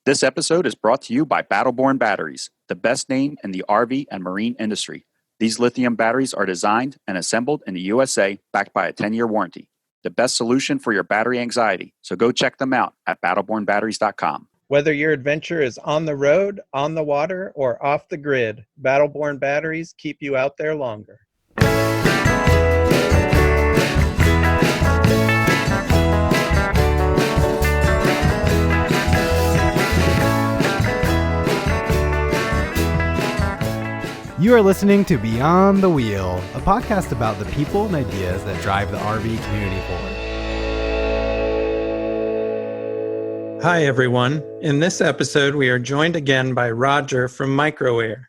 This episode is brought to you by Battleborn Batteries, the best name in the RV and marine industry. These lithium batteries are designed and assembled in the USA, backed by a 10-year warranty. The best solution for your battery anxiety, so go check them out at battlebornbatteries.com. Whether your adventure is on the road, on the water, or off the grid, Battleborn batteries keep you out there longer. You are listening to Beyond the Wheel, a podcast about the people and ideas that drive the RV community forward. Hi, everyone. In this episode, we are joined again by Roger from MicroAir.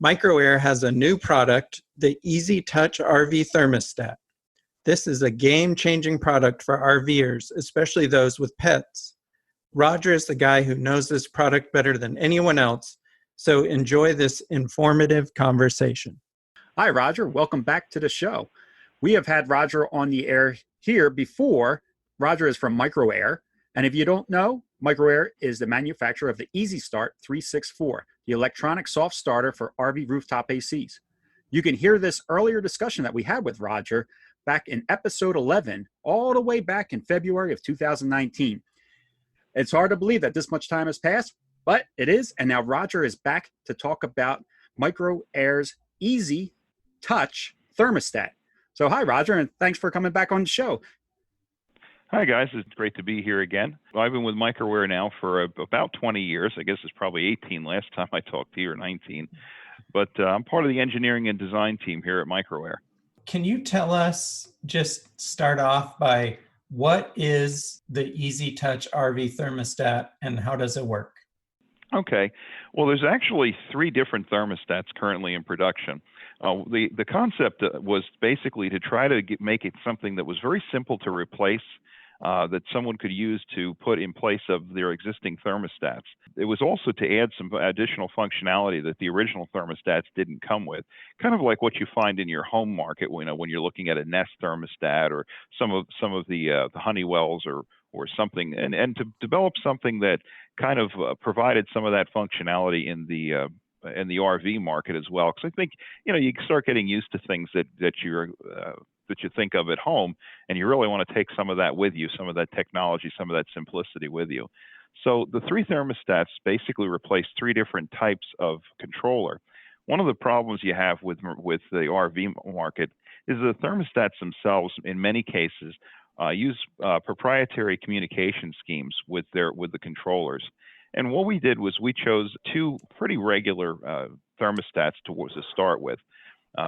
MicroAir has a new product, the Easy Touch RV Thermostat. This is a game-changing product for RVers, especially those with pets. Roger is the guy who knows this product better than anyone else, so enjoy this informative conversation. Hi, Roger. Welcome back to the show. We have had Roger on the air here before. Roger is from MicroAir. And if you don't know, MicroAir is the manufacturer of the Easy Start 364, the electronic soft starter for RV rooftop ACs. You can hear this earlier discussion that we had with Roger back in episode 11, all the way back in February of 2019. It's hard to believe that this much time has passed, but it is. And now Roger is back to talk about MicroAir's Easy Touch Thermostat. So hi, Roger, and thanks for coming back on the show. Hi, guys. It's great to be here again. I've been with MicroAir now for about 20 years. I guess it's probably 18 last time I talked to you, or 19. But I'm part of the engineering and design team here at MicroAir. Can you tell us, just start off by what is the Easy Touch RV Thermostat and how does it work? Okay. Well, there's actually 3 different thermostats currently in production. The concept was basically to try to make it something that was very simple to replace, that someone could use to put in place of their existing thermostats. It was also to add some additional functionality that the original thermostats didn't come with, kind of like what you find in your home market when you're looking at a Nest thermostat or some of the Honeywells or something, and to develop something that kind of provided some of that functionality in the RV market as well. Because I think you start getting used to things that you think of at home, and you really want to take some of that with you, some of that technology, some of that simplicity with you. So the 3 thermostats basically replace 3 different types of controller. One of the problems you have with the RV market is the thermostats themselves, in many cases, use proprietary communication schemes with the controllers. And what we did was we chose 2 pretty regular thermostats to start with.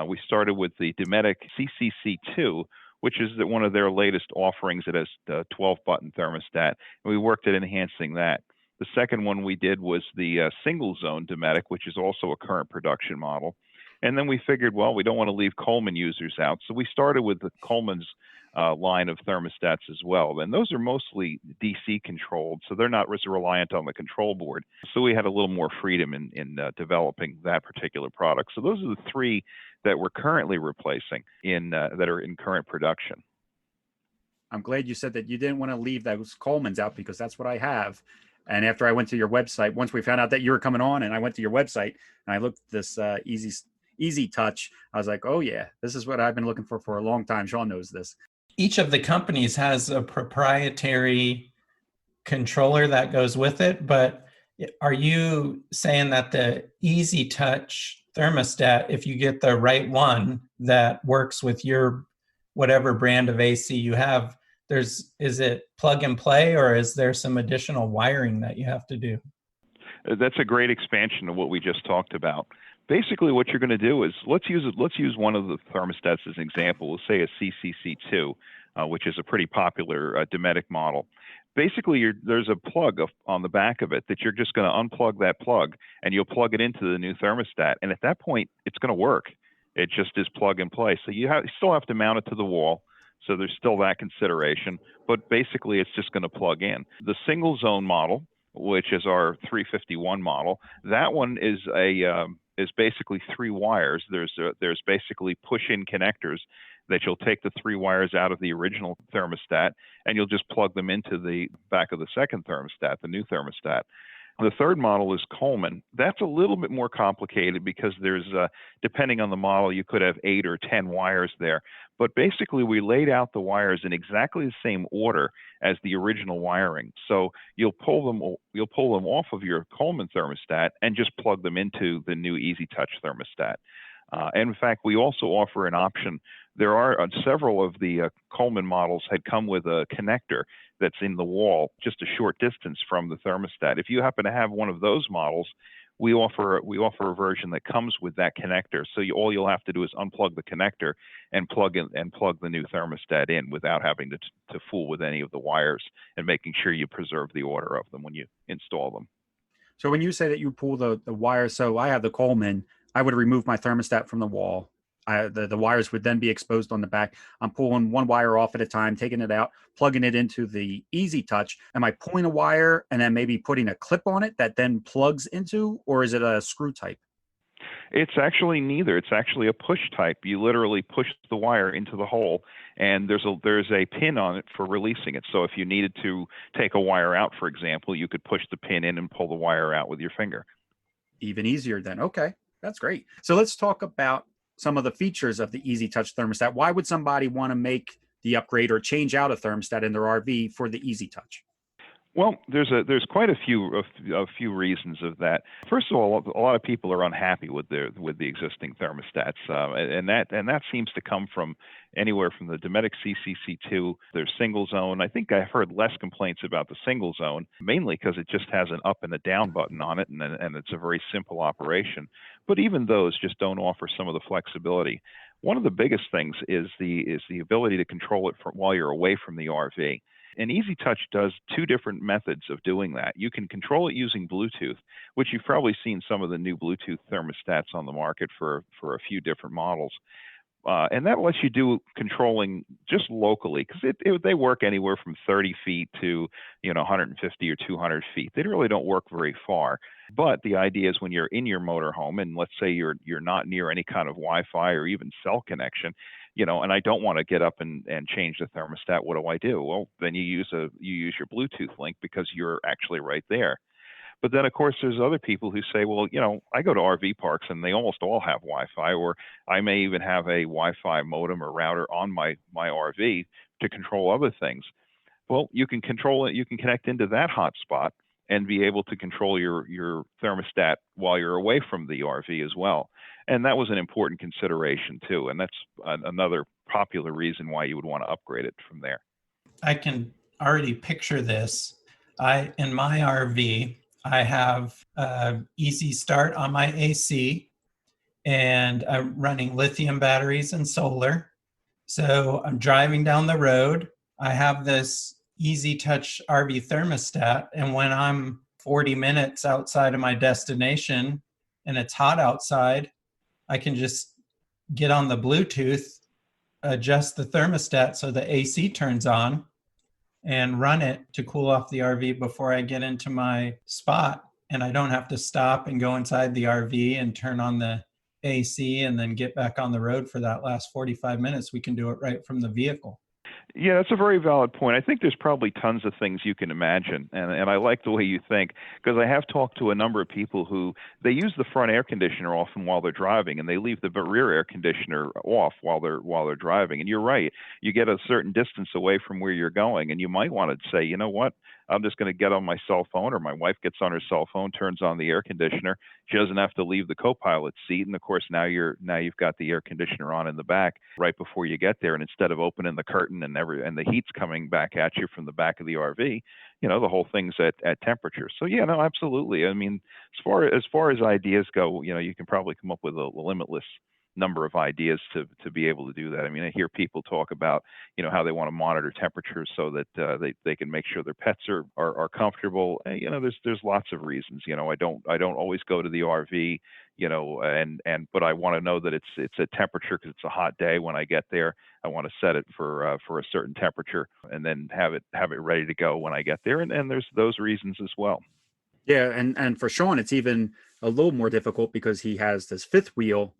We started with the Dometic CCC2, which is one of their latest offerings. It has the 12-button thermostat, and we worked at enhancing that. The second one we did was the single-zone Dometic, which is also a current production model. And then we figured, well, we don't want to leave Coleman users out, so we started with the Coleman's line of thermostats as well. And those are mostly DC controlled, so they're not as reliant on the control board. So we had a little more freedom in developing that particular product. So those are the 3 that we're currently replacing that are in current production. I'm glad you said that you didn't want to leave those Coleman's out, because that's what I have. And after I went to your website, once we found out that you were coming on, and I went to your website and I looked at this Easy Touch, I was like, oh yeah, this is what I've been looking for a long time. Sean knows this. Each of the companies has a proprietary controller that goes with it, but are you saying that the Easy Touch thermostat, if you get the right one that works with your whatever brand of AC you have, is it plug and play, or is there some additional wiring that you have to do? That's a great expansion of what we just talked about. Basically, what you're going to do is let's use one of the thermostats as an example. We'll say a CCC2, which is a pretty popular Dometic model. Basically, there's a plug on the back of it that you're just going to unplug that plug, and you'll plug it into the new thermostat. And at that point, it's going to work. It just is plug and play. So you still have to mount it to the wall. So there's still that consideration. But basically, it's just going to plug in. The single zone model, which is our 351 model, that one is basically 3 wires. There's basically push-in connectors that you'll take the 3 wires out of the original thermostat, and you'll just plug them into the back of the second thermostat, the new thermostat. The third model is Coleman. That's a little bit more complicated because there's, depending on the model, you could have 8 or 10 wires there. But basically, we laid out the wires in exactly the same order as the original wiring. So you'll pull them off of your Coleman thermostat and just plug them into the new Easy Touch thermostat. And in fact, we also offer an option. There are several of the Coleman models had come with a connector that's in the wall just a short distance from the thermostat. If you happen to have one of those models, we offer a version that comes with that connector. So all you'll have to do is unplug the connector and plug the new thermostat in without having to fool with any of the wires, and making sure you preserve the order of them when you install them. So when you say that you pull the wires, so I have the Coleman, I would remove my thermostat from the wall. The wires would then be exposed on the back. I'm pulling one wire off at a time, taking it out, plugging it into the Easy Touch. Am I pulling a wire and then maybe putting a clip on it that then plugs into, or is it a screw type? It's actually neither. It's actually a push type. You literally push the wire into the hole, and there's a pin on it for releasing it. So if you needed to take a wire out, for example, you could push the pin in and pull the wire out with your finger. Even easier then. Okay, that's great. So let's talk about some of the features of the Easy Touch thermostat. Why would somebody want to make the upgrade or change out a thermostat in their RV for the Easy Touch? Well, there's quite a few reasons of that. First of all, a lot of people are unhappy with the existing thermostats, and that seems to come from anywhere from the Dometic CCC2, their single zone. I think I've heard less complaints about the single zone, mainly because it just has an up and a down button on it, and it's a very simple operation. But even those just don't offer some of the flexibility. One of the biggest things is the ability to control it while you're away from the RV. And Easy Touch does two different methods of doing that. You can control it using Bluetooth, which you've probably seen some of the new Bluetooth thermostats on the market for a few different models. And that lets you do controlling just locally, because they work anywhere from 30 feet to 150 or 200 feet. They really don't work very far. But the idea is when you're in your motorhome, and let's say you're not near any kind of Wi-Fi or even cell connection, and I don't want to get up and change the thermostat. What do? Well, then you use your Bluetooth link because you're actually right there. But then, of course, there's other people who say, well, I go to RV parks and they almost all have Wi-Fi, or I may even have a Wi-Fi modem or router on my RV to control other things. Well, you can control it. You can connect into that hotspot and be able to control your thermostat while you're away from the RV as well. And that was an important consideration too. And that's another popular reason why you would want to upgrade it from there. I can already picture this. In my RV, I have easy start on my AC, and I'm running lithium batteries and solar. So I'm driving down the road. I have this Easy Touch RV thermostat, and when I'm 40 minutes outside of my destination and it's hot outside, I can just get on the Bluetooth, adjust the thermostat so the AC turns on, and run it to cool off the RV before I get into my spot. And I don't have to stop and go inside the RV and turn on the AC and then get back on the road for that last 45 minutes. We can do it right from the vehicle. Yeah, that's a very valid point. I think there's probably tons of things you can imagine, and I like the way you think, because I have talked to a number of people who they use the front air conditioner often while they're driving, and they leave the rear air conditioner off while they're driving. And you're right, you get a certain distance away from where you're going, and you might want to say, you know what, I'm just going to get on my cell phone, or my wife gets on her cell phone, turns on the air conditioner. She doesn't have to leave the co-pilot seat, and of course now you've got the air conditioner on in the back right before you get there, and instead of opening the curtain and the heat's coming back at you from the back of the RV, the whole thing's at temperature. So yeah, no, absolutely. I mean, as far as ideas go, you can probably come up with a limitless number of ideas to be able to do that. I mean, I hear people talk about how they want to monitor temperatures so that they can make sure their pets are comfortable. There's lots of reasons. I don't always go to the RV, but I want to know that it's a temperature because it's a hot day when I get there. I want to set it for a certain temperature and then have it ready to go when I get there. And there's those reasons as well. Yeah, and for Sean, it's even a little more difficult because he has this fifth wheel.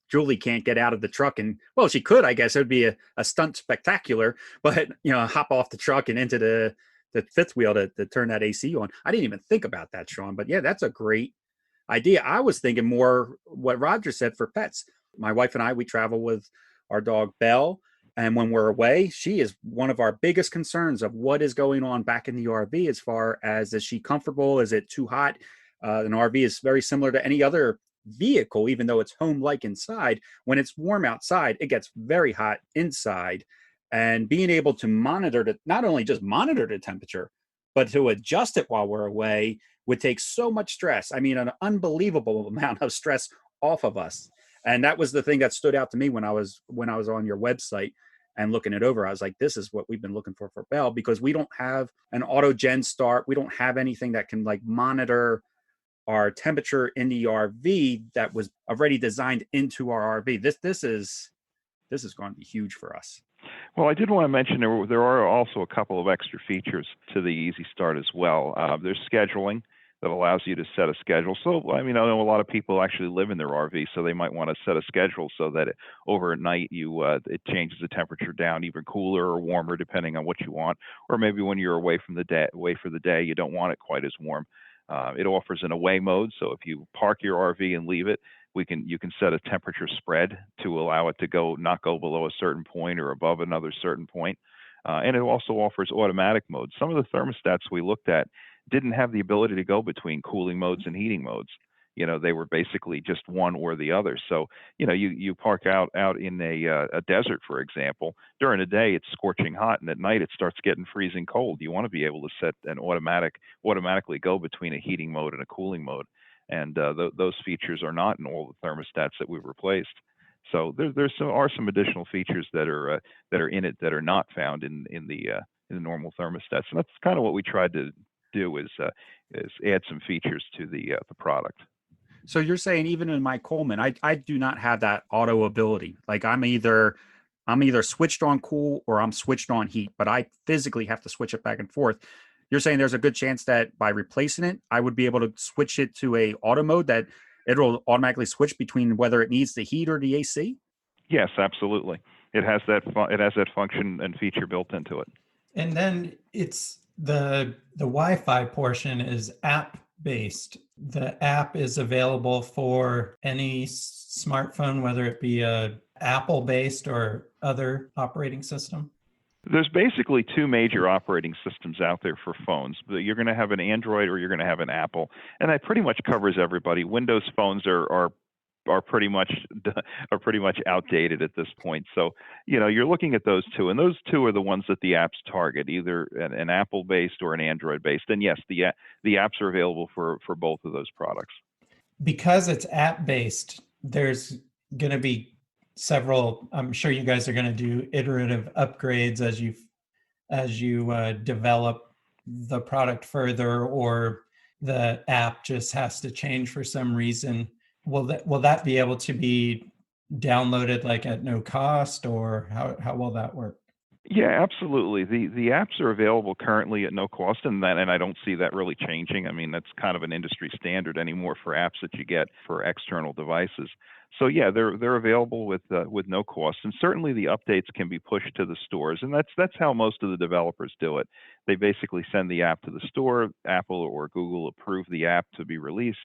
Julie can't get out of the truck, and well, she could, I guess. It would be a stunt spectacular, but hop off the truck and into the fifth wheel to turn that AC on. I didn't even think about that, Sean. But yeah, that's a great idea. I was thinking more what Roger said for pets. My wife and I, we travel with our dog Belle. And when we're away, she is one of our biggest concerns of what is going on back in the RV as far as is she comfortable? Is it too hot? An RV is very similar to any other vehicle, even though it's home-like inside. When it's warm outside, it gets very hot inside. And being able to monitor the, not only just monitor the temperature, but to adjust it while we're away would take so much stress. I mean, an unbelievable amount of stress off of us. And that was the thing that stood out to me when I was on your website and looking it over. I was like, this is what we've been looking for Bell, because we don't have an auto gen start. We don't have anything that can like monitor our temperature in the RV that was already designed into our RV. This is going to be huge for us. Well, I did want to mention there are also a couple of extra features to the Easy Start as well. There's scheduling that allows you to set a schedule. So, I mean, I know a lot of people actually live in their RV, so they might want to set a schedule so that overnight it changes the temperature down even cooler or warmer depending on what you want. Or maybe when you're away for the day, you don't want it quite as warm. It offers an away mode, so if you park your RV and leave it, you can set a temperature spread to allow it to not go below a certain point or above another certain point. And it also offers automatic modes. Some of the thermostats we looked at didn't have the ability to go between cooling modes and heating modes. They were basically just one or the other. So, you park out in a desert, for example. During the day, it's scorching hot, and at night it starts getting freezing cold. You want to be able to set an automatically go between a heating mode and a cooling mode. And those features are not in all the thermostats that we've replaced. So there are some additional features that are in it that are not found in the normal thermostats. And that's kind of what we tried to do is add some features to the product. So you're saying even in my Coleman, I do not have that auto ability. Like I'm either switched on cool or I'm switched on heat, but I physically have to switch it back and forth. You're saying there's a good chance that by replacing it, I would be able to switch it to a auto mode that it'll automatically switch between whether it needs the heat or the AC? Yes, absolutely. It has that function and feature built into it. And then it's the Wi-Fi portion is app based. The app is available for any smartphone, whether it be a Apple based or other operating system. There's basically two major operating systems out there for phones. You're going to have an Android or you're going to have an Apple, and that pretty much covers everybody. Windows phones are pretty much outdated at this point. So, you're looking at those two, and those two are the ones that the apps target, either an Apple-based or an Android-based. And yes, the apps are available for both of those products. Because it's app-based, there's going to be several. I'm sure you guys are going to do iterative upgrades as you develop the product further, or the app just has to change for some reason. Will that be able to be downloaded like at no cost, or how will that work? Yeah, absolutely. The apps are available currently at no cost, and I don't see that really changing. I mean, that's kind of an industry standard anymore for apps that you get for external devices. So yeah, they're available with no cost, and certainly the updates can be pushed to the stores, and that's how most of the developers do it. They basically send the app to the store. Apple or Google approve the app to be released.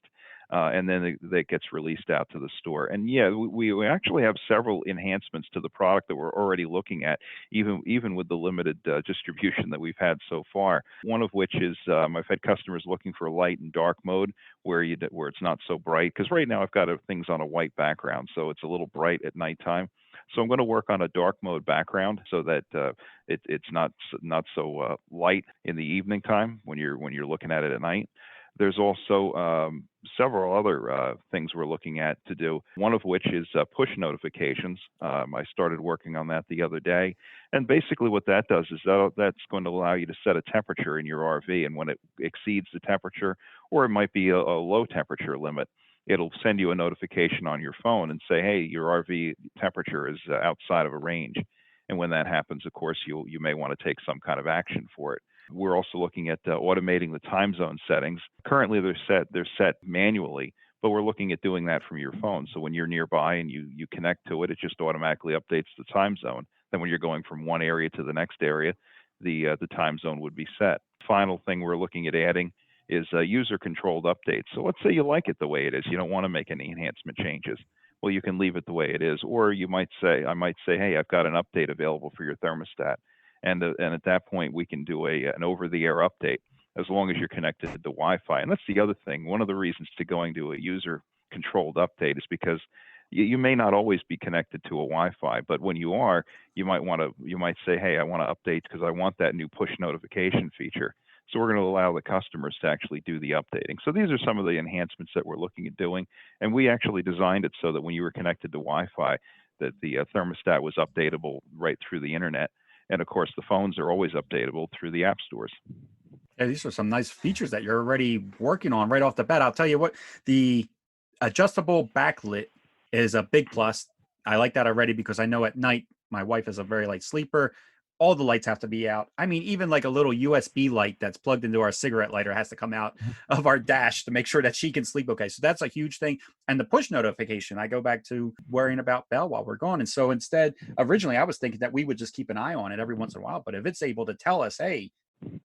And then that gets released out to the store. And yeah, we actually have several enhancements to the product that we're already looking at, even with the limited distribution that we've had so far. One of which is I've had customers looking for light and dark mode where it's not so bright. Because right now I've got things on a white background, so it's a little bright at nighttime. So I'm going to work on a dark mode background so that it's not so light in the evening time when you're looking at it at night. There's also several other things we're looking at to do, one of which is push notifications. I started working on that the other day. And basically what that does is that's going to allow you to set a temperature in your RV. And when it exceeds the temperature, or it might be a low temperature limit, it'll send you a notification on your phone and say, hey, your RV temperature is outside of a range. And when that happens, of course, you may want to take some kind of action for it. We're also looking at automating the time zone settings. Currently, they're set manually, but we're looking at doing that from your phone. So when you're nearby and you connect to it, it just automatically updates the time zone. Then when you're going from one area to the next area, the time zone would be set. final thing we're looking at adding is user-controlled updates. So let's say you like it the way it is. You don't want to make any enhancement changes. Well, you can leave it the way it is. Or I might say, hey, I've got an update available for your thermostat. And at that point, we can do an over-the-air update as long as you're connected to Wi-Fi. And that's the other thing. One of the reasons to going to a user-controlled update is because you may not always be connected to a Wi-Fi, but when you are, you might say, hey, I want to update because I want that new push notification feature. So we're going to allow the customers to actually do the updating. So these are some of the enhancements that we're looking at doing. And we actually designed it so that when you were connected to Wi-Fi, that the thermostat was updatable right through the internet. And of course, the phones are always updatable through the app stores. Yeah, these are some nice features that you're already working on right off the bat. I'll tell you what, the adjustable backlit is a big plus. I like that already because I know at night, my wife is a very light sleeper. All the lights have to be out. I mean, even like a little USB light that's plugged into our cigarette lighter has to come out of our dash to make sure that she can sleep okay. So that's a huge thing. And the push notification, I go back to worrying about Bell while we're gone. And so instead, originally I was thinking that we would just keep an eye on it every once in a while. But if it's able to tell us, hey,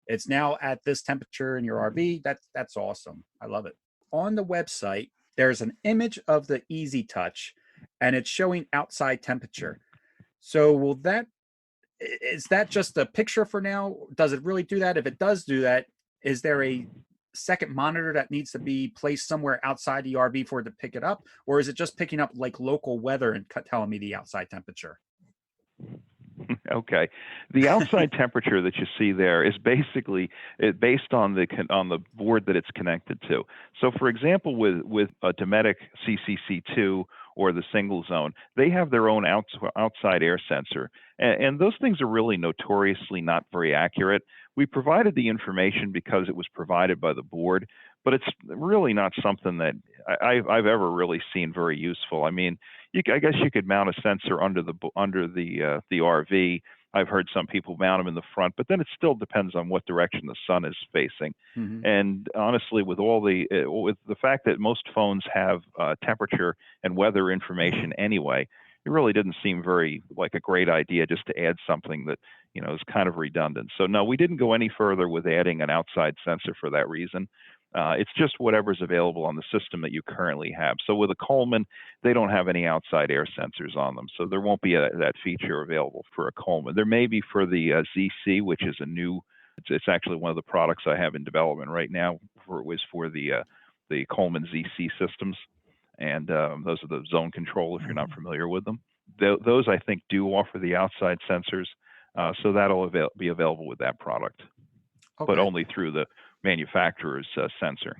it's now at this temperature in your RV, that's awesome. I love it. On the website, there's an image of the Easy Touch and it's showing outside temperature. So is that just a picture for now? Does it really do that? If it does do that, is there a second monitor that needs to be placed somewhere outside the RV for it to pick it up? Or is it just picking up like local weather and telling me the outside temperature? Okay. The outside temperature that you see there is basically based on the board that it's connected to. So for example, with a Dometic CCC2 or the single zone, they have their own outside air sensor. And those things are really notoriously not very accurate. We provided the information because it was provided by the board, but it's really not something that I've ever really seen very useful. I mean, I guess you could mount a sensor under the RV. I've heard some people mount them in the front, but then it still depends on what direction the sun is facing. Mm-hmm. And honestly, with the fact that most phones have temperature and weather information anyway, it really didn't seem very like a great idea just to add something that is kind of redundant. So no, we didn't go any further with adding an outside sensor for that reason. It's just whatever's available on the system that you currently have. So with a Coleman, they don't have any outside air sensors on them, so there won't be that feature available for a Coleman. There may be for the ZC, which is it's actually one of the products I have in development right now for the Coleman ZC systems, and those are the zone control if you're not familiar with them. Those I think do offer the outside sensors, so that'll be available with that product, okay, but only through the manufacturer's sensor.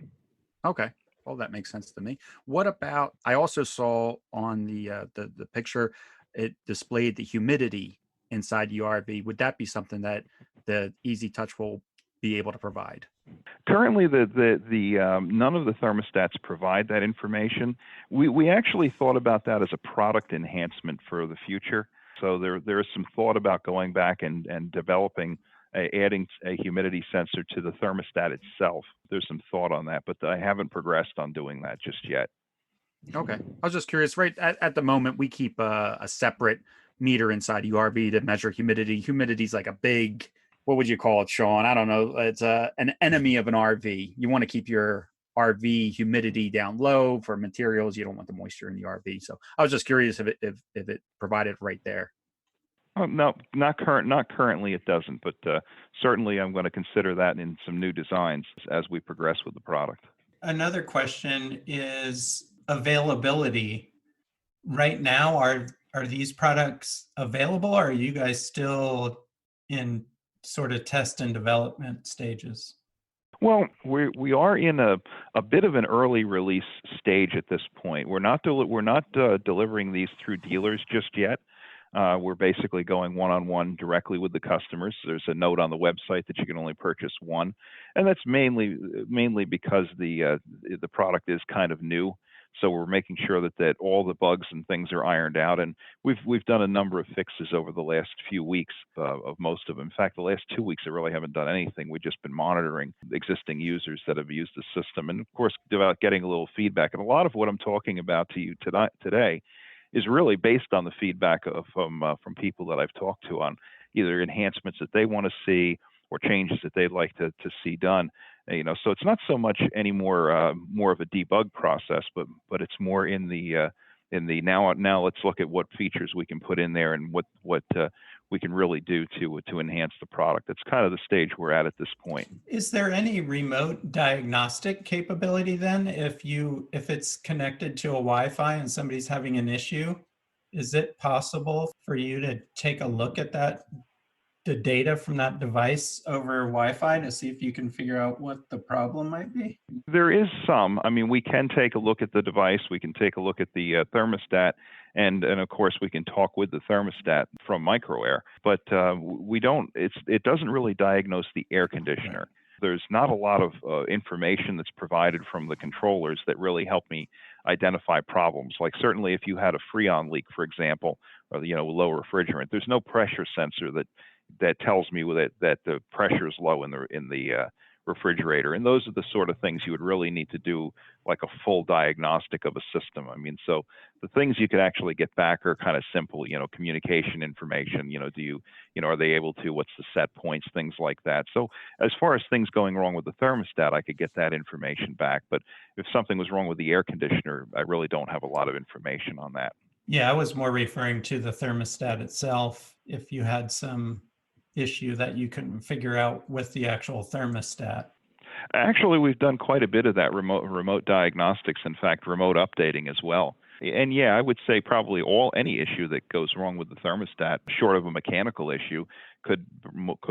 Okay, well that makes sense to me. What about? I also saw on the picture it displayed the humidity inside the RV. Would that be something that the Easy Touch will be able to provide? Currently, none of the thermostats provide that information. We actually thought about that as a product enhancement for the future. So there is some thought about going back and developing adding a humidity sensor to the thermostat itself. There's some thought on that, but I haven't progressed on doing that just yet. Okay. I was just curious, right? At the moment, we keep a separate meter inside the RV to measure humidity. Humidity is like a big, what would you call it, Sean? I don't know. It's an enemy of an RV. You want to keep your RV humidity down low for materials. You don't want the moisture in the RV. So I was just curious if it provided right there. Oh, no, not currently it doesn't, but certainly I'm going to consider that in some new designs as we progress with the product. Another question is availability. Right now, are these products available, or are you guys still in sort of test and development stages? Well, we are in a bit of an early release stage at this point. We're not delivering these through dealers just yet. We're basically going one-on-one directly with the customers. There's a note on the website that you can only purchase one, and that's mainly because the product is kind of new. So we're making sure that all the bugs and things are ironed out, and we've done a number of fixes over the last few weeks of most of them. In fact, the last 2 weeks I really haven't done anything. We've just been monitoring existing users that have used the system, and of course, about getting a little feedback. And a lot of what I'm talking about to you today is really based on the feedback from people that I've talked to on either enhancements that they want to see or changes that they'd like to see done. So it's not so much anymore more of a debug process, but it's more in the now let's look at what features we can put in there and what we can really do to enhance the product. That's kind of the stage we're at this point. Is there any remote diagnostic capability then? If it's connected to a Wi-Fi and somebody's having an issue, is it possible for you to take a look at the data from that device over Wi-Fi to see if you can figure out what the problem might be? There is some. I mean, we can take a look at the device. We can take a look at the thermostat, and of course we can talk with the thermostat from MicroAir. But we don't. It doesn't really diagnose the air conditioner. There's not a lot of information that's provided from the controllers that really help me identify problems. Like certainly if you had a freon leak, for example, or low refrigerant, there's no pressure sensor that tells me that the pressure is low in the refrigerator. And those are the sort of things you would really need to do, like a full diagnostic of a system. I mean, so the things you could actually get back are kind of simple, communication information, are they able to, what's the set points, things like that. So as far as things going wrong with the thermostat, I could get that information back. But if something was wrong with the air conditioner, I really don't have a lot of information on that. Yeah, I was more referring to the thermostat itself. If you had some issue that you couldn't figure out with the actual thermostat. Actually, we've done quite a bit of that remote diagnostics, in fact, remote updating as well. And yeah, I would say probably any issue that goes wrong with the thermostat, short of a mechanical issue, could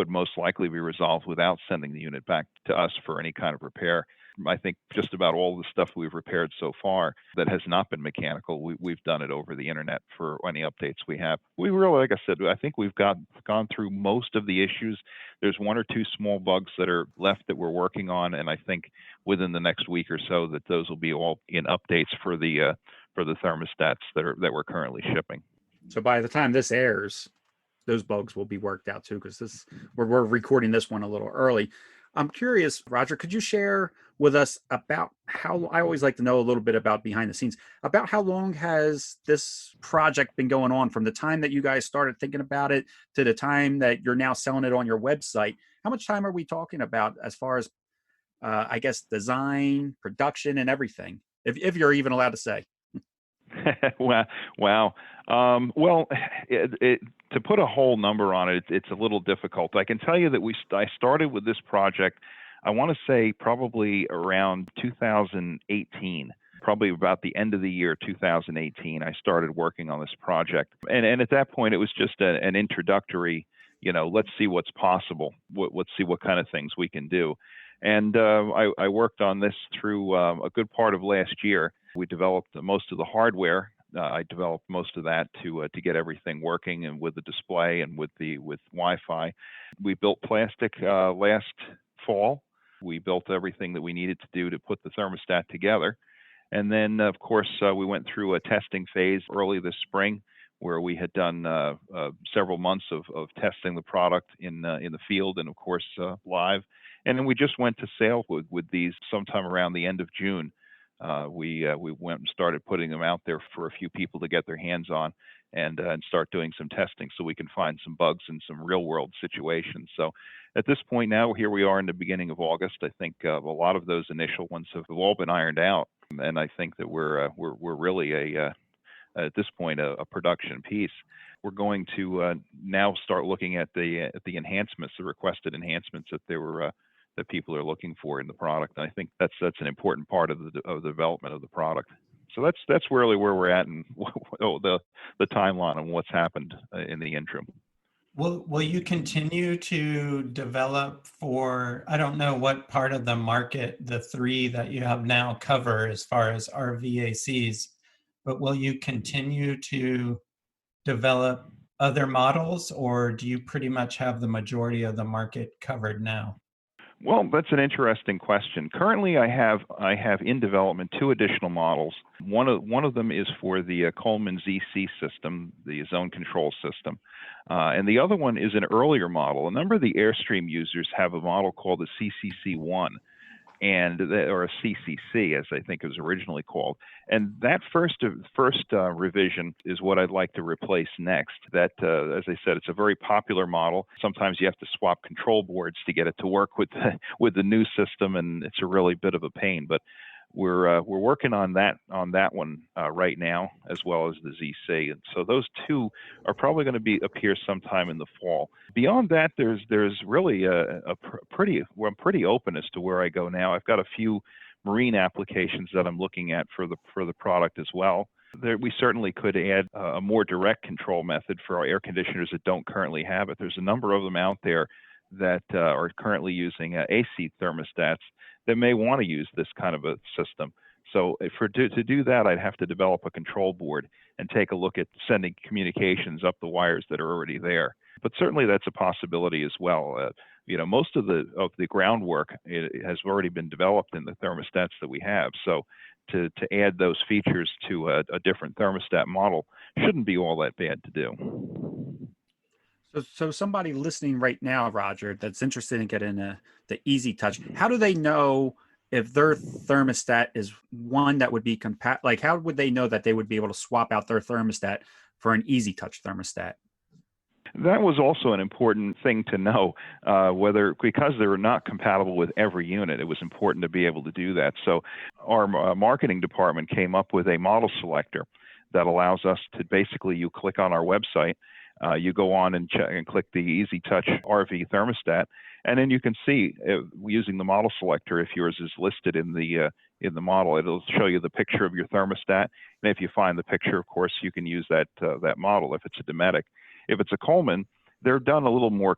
most likely be resolved without sending the unit back to us for any kind of repair. I think just about all the stuff we've repaired so far that has not been mechanical, we've done it over the internet for any updates we have. We really, like I said, I think we've gone through most of the issues. There's one or two small bugs that are left that we're working on, and I think within the next week or so that those will be all in updates for the thermostats that we're currently shipping. So by the time this airs, those bugs will be worked out too, because we're recording this one a little early. I'm curious, Roger, could you share with us about how, I always like to know a little bit about behind the scenes, about how long has this project been going on from the time that you guys started thinking about it to the time that you're now selling it on your website? How much time are we talking about as far as, I guess, design, production, and everything, if you're even allowed to say? Wow. Well, to put a whole number on it, it's a little difficult. I can tell you that I started with this project, I want to say probably around 2018, probably about the end of the year 2018, I started working on this project. And at that point, it was just an introductory, let's see what's possible. Let's see what kind of things we can do. And I worked on this through a good part of last year. We developed most of the hardware. I developed most of that to get everything working, and with the display and with Wi-Fi. We built plastic last fall. We built everything that we needed to do to put the thermostat together. And then, of course, we went through a testing phase early this spring, where we had done several months of testing the product in the field and, of course, live. And then we just went to sale with these sometime around the end of June. We went and started putting them out there for a few people to get their hands on and start doing some testing so we can find some bugs in some real world situations. So at this point now, here we are in the beginning of August. I think a lot of those initial ones have all been ironed out, and I think that we're really at this point a production piece. We're going to now start looking at the enhancements, the requested enhancements that people are looking for in the product. And I think that's an important part of the development of the product. So that's really where we're at, and the timeline and what's happened in the interim. Will you continue to develop for, I don't know what part of the market the three that you have now cover as far as RVACs, but will you continue to develop other models, or do you pretty much have the majority of the market covered now? Well, that's an interesting question. Currently, I have in development two additional models. One of them is for the Coleman ZC system, the zone control system, and the other one is an earlier model. A number of the Airstream users have a model called the CCC1, or a CCC, as I think it was originally called. And that first revision is what I'd like to replace next. That, as I said, it's a very popular model. Sometimes you have to swap control boards to get it to work with the new system, and it's a really bit of a pain. But we're working on that one right now, as well as the ZC, and so those two are probably going to appear sometime in the fall. Beyond that, there's really I'm pretty open as to where I go now. I've got a few marine applications that I'm looking at for the product as well. We certainly could add a more direct control method for our air conditioners that don't currently have it. There's a number of them out there that are currently using AC thermostats that may want to use this kind of a system. So to do that, I'd have to develop a control board and take a look at sending communications up the wires that are already there. But certainly that's a possibility as well. Most of the groundwork has already been developed in the thermostats that we have. So to add those features to a different thermostat model shouldn't be all that bad to do. So somebody listening right now, Roger, that's interested in getting the Easy Touch, how do they know if their thermostat is one that would be compatible? Like, how would they know that they would be able to swap out their thermostat for an Easy Touch thermostat? That was also an important thing to know, because they were not compatible with every unit, it was important to be able to do that. So our marketing department came up with a model selector that allows us to basically, you click on our website, you go on and check and click the Easy Touch RV thermostat, and then you can see using the model selector if yours is listed in the model. It'll show you the picture of your thermostat, and if you find the picture, of course, you can use that model if it's a Dometic. If it's a Coleman, they're done a little more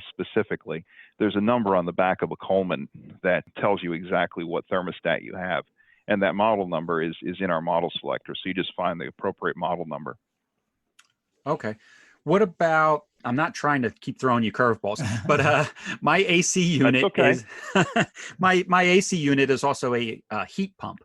specifically. There's a number on the back of a Coleman that tells you exactly what thermostat you have, and that model number is in our model selector. So you just find the appropriate model number. Okay. What about, I'm not trying to keep throwing you curveballs, but my AC unit is my AC unit is also a heat pump.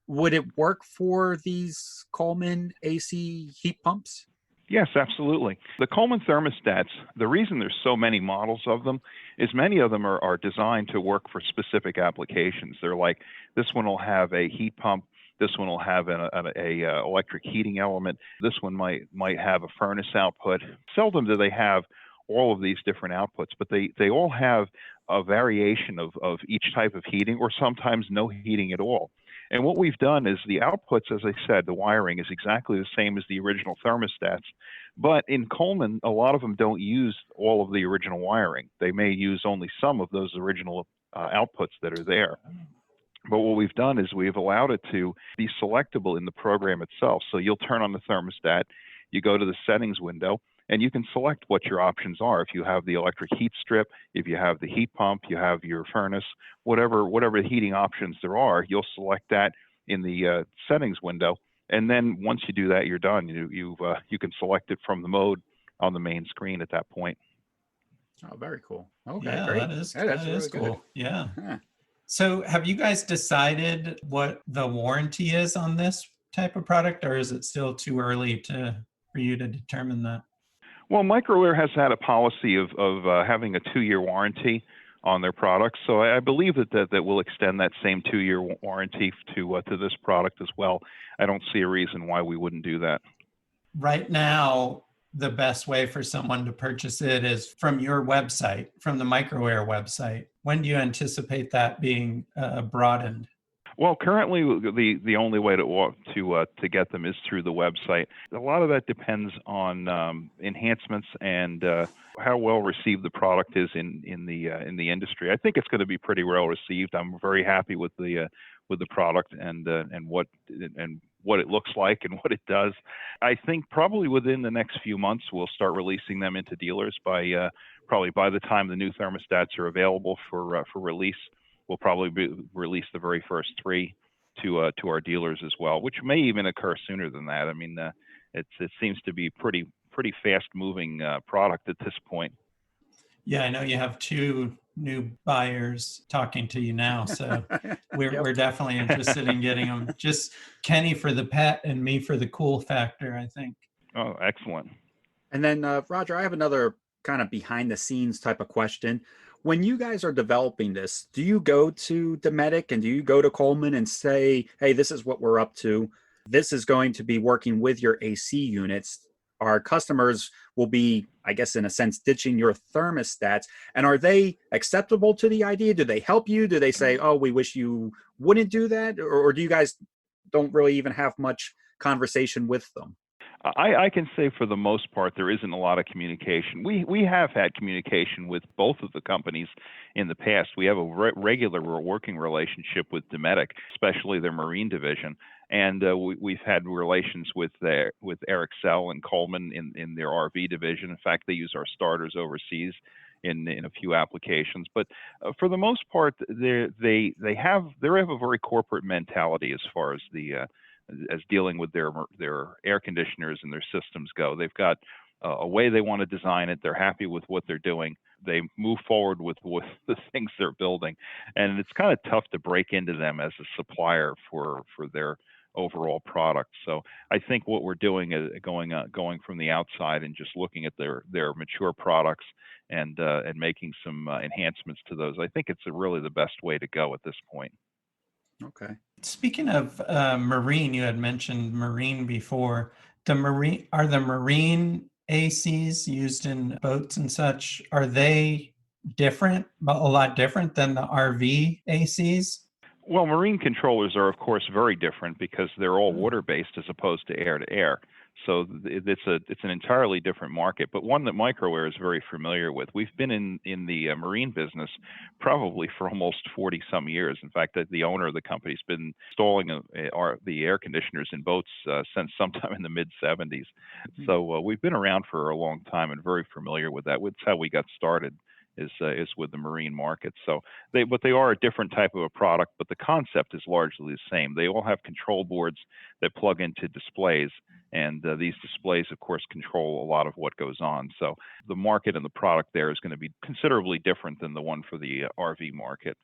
Would it work for these Coleman AC heat pumps? Yes, absolutely. The Coleman thermostats, the reason there's so many models of them is many of them are designed to work for specific applications. They're like, this one will have a heat pump, this one will have an electric heating element, this one might have a furnace output. Seldom do they have all of these different outputs, but they all have a variation of each type of heating, or sometimes no heating at all. And what we've done is the outputs, as I said, the wiring is exactly the same as the original thermostats. But in Coleman, a lot of them don't use all of the original wiring. They may use only some of those original outputs that are there. But what we've done is we've allowed it to be selectable in the program itself. So you'll turn on the thermostat, you go to the settings window, and you can select what your options are. If you have the electric heat strip, if you have the heat pump, you have your furnace, whatever heating options there are, you'll select that in the settings window. And then once you do that, you're done. You can select it from the mode on the main screen at that point. Oh, very cool. Okay, yeah, great. That is really cool. Good. Yeah. Huh. So have you guys decided what the warranty is on this type of product, or is it still too early for you to determine that? Well, MicroAir has had a policy of having a 2-year warranty on their products, so I believe that will extend that same 2-year warranty to this product as well. I don't see a reason why we wouldn't do that. Right now, the best way for someone to purchase it is from your website, from the MicroAir website. When do you anticipate that being broadened? Well, currently the only way to get them is through the website. A lot of that depends on enhancements and how well received the product is in the industry. I think it's going to be pretty well received. I'm very happy with the product and what it looks like and what it does. I think probably within the next few months we'll start releasing them into dealers. Probably by the time the new thermostats are available for release, we'll probably release the very first 3 to our dealers as well, which may even occur sooner than that. I mean, it seems to be pretty fast-moving product at this point. Yeah, I know you have 2 new buyers talking to you now, so we're definitely interested in getting them. Just Kenny for the pet and me for the cool factor, I think. Oh, excellent. And then, Roger, I have another kind of behind-the-scenes type of question. When you guys are developing this, do you go to Dometic and do you go to Coleman and say, hey, this is what we're up to? This is going to be working with your AC units. Our customers will be, I guess, in a sense, ditching your thermostats. And are they acceptable to the idea? Do they help you? Do they say, oh, we wish you wouldn't do that? Or do you guys don't really even have much conversation with them? I can say for the most part there isn't a lot of communication. We have had communication with both of the companies in the past. We have a regular working relationship with Dometic, especially their marine division, and we've had relations with Ericsell and Coleman in their RV division. In fact, they use our starters overseas in a few applications. But for the most part, they have a very corporate mentality as far as as dealing with their air conditioners and their systems go. They've got a way they want to design it. They're happy with what they're doing. They move forward with the things they're building, and it's kind of tough to break into them as a supplier for their overall product. So I think what we're doing is going from the outside and just looking at their mature products and making some enhancements to those. I think it's really the best way to go at this point. Okay. Speaking of marine, you had mentioned marine before. Are the marine ACs used in boats and such, are they different, a lot different than the RV ACs? Well, marine controllers are, of course, very different because they're all water-based as opposed to air-to-air. So it's an entirely different market, but one that Microair is very familiar with. We've been in the marine business probably for almost 40 some years. In fact, the owner of the company's been installing the air conditioners in boats since sometime in the mid 70s. So we've been around for a long time and very familiar with that. That's how we got started. Is with the marine market. So they are a different type of a product, but the concept is largely the same. They all have control boards that plug into displays, and these displays, of course, control a lot of what goes on. So the market and the product there is going to be considerably different than the one for the RV market.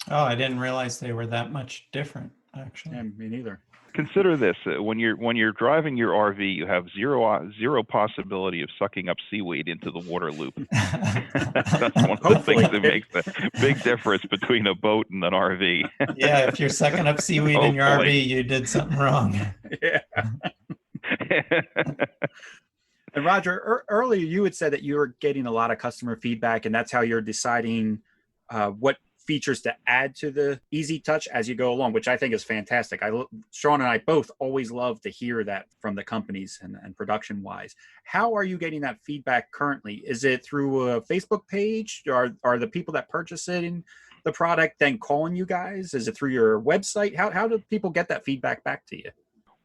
Oh, I didn't realize they were that much different, actually. Yeah, me neither. Consider this: when you're driving your RV, you have zero possibility of sucking up seaweed into the water loop. That's one of the things that makes a big difference between a boat and an RV. Yeah, if you're sucking up seaweed in your RV, you did something wrong. Yeah. And Roger, earlier you had said that you were getting a lot of customer feedback, and that's how you're deciding what features to add to the Easy Touch as you go along, which I think is fantastic. Sean and I both always love to hear that from the companies and production wise. How are you getting that feedback currently? Is it through a Facebook page? Are the people that purchase it in the product then calling you guys? Is it through your website? How do people get that feedback back to you?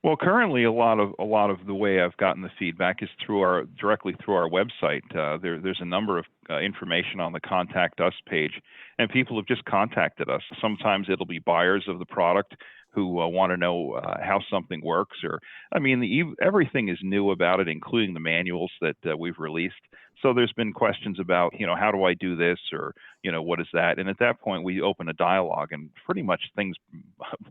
Well, currently, a lot of the way I've gotten the feedback is directly through our website. There's a number of information on the Contact Us page, and people have just contacted us. Sometimes it'll be buyers of the product who want to know how something works, or everything is new about it, including the manuals that we've released. So there's been questions about, how do I do this, or what is that? And at that point, we open a dialogue, and pretty much things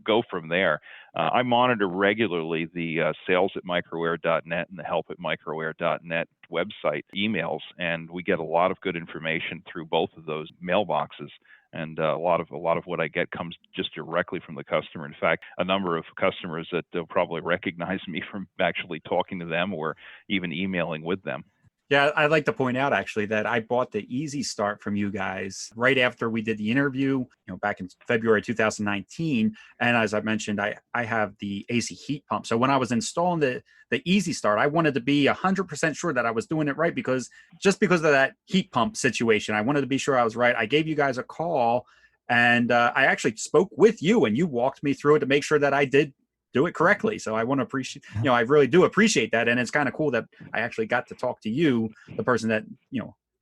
go from there. I monitor regularly the sales@microair.net and the help@microair.net website emails, and we get a lot of good information through both of those mailboxes. And a lot of what I get comes just directly from the customer. In fact, a number of customers that they'll probably recognize me from actually talking to them or even emailing with them. Yeah, I'd like to point out actually that I bought the Easy Start from you guys right after we did the interview, back in February 2019. And as I mentioned, I have the AC heat pump. So when I was installing the Easy Start, I wanted to be 100% sure that I was doing it right because of that heat pump situation. I wanted to be sure I was right. I gave you guys a call, and I actually spoke with you, and you walked me through it to make sure that I did do it correctly. So I want to appreciate, I really do appreciate that. And it's kind of cool that I actually got to talk to you, the person that,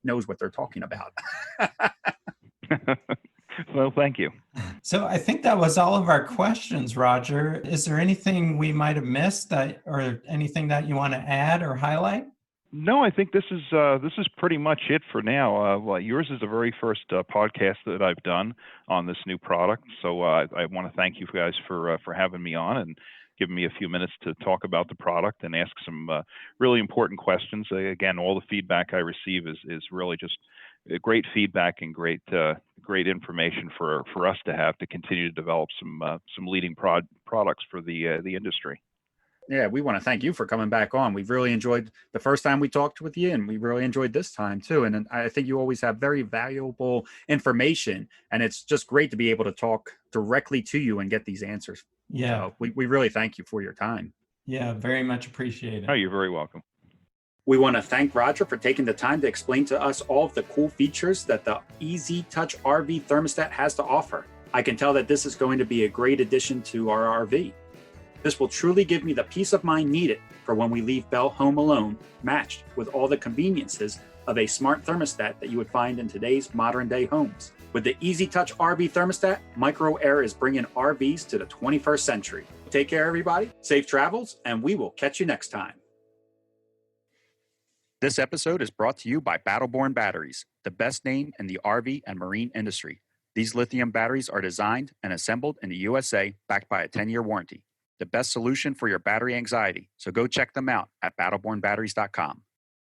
knows what they're talking about. Well, thank you. So I think that was all of our questions, Roger. Is there anything we might have missed or anything that you want to add or highlight? No, I think this is pretty much it for now. Yours is the very first podcast that I've done on this new product, so I want to thank you guys for having me on and giving me a few minutes to talk about the product and ask some really important questions. Again, all the feedback I receive is really just great feedback and great information for us to have to continue to develop some leading products for the industry. Yeah, we want to thank you for coming back on. We've really enjoyed the first time we talked with you, and we really enjoyed this time too. And I think you always have very valuable information, and it's just great to be able to talk directly to you and get these answers. Yeah. So we really thank you for your time. Yeah, very much appreciated. Oh, you're very welcome. We want to thank Roger for taking the time to explain to us all of the cool features that the Easy Touch RV Thermostat has to offer. I can tell that this is going to be a great addition to our RV. This will truly give me the peace of mind needed for when we leave Bell home alone, matched with all the conveniences of a smart thermostat that you would find in today's modern day homes. With the Easy Touch RV Thermostat, Micro Air is bringing RVs to the 21st century. Take care, everybody. Safe travels, and we will catch you next time. This episode is brought to you by Battleborn Batteries, the best name in the RV and marine industry. These lithium batteries are designed and assembled in the USA, backed by a 10-year warranty. The best solution for your battery anxiety. So go check them out at battlebornbatteries.com.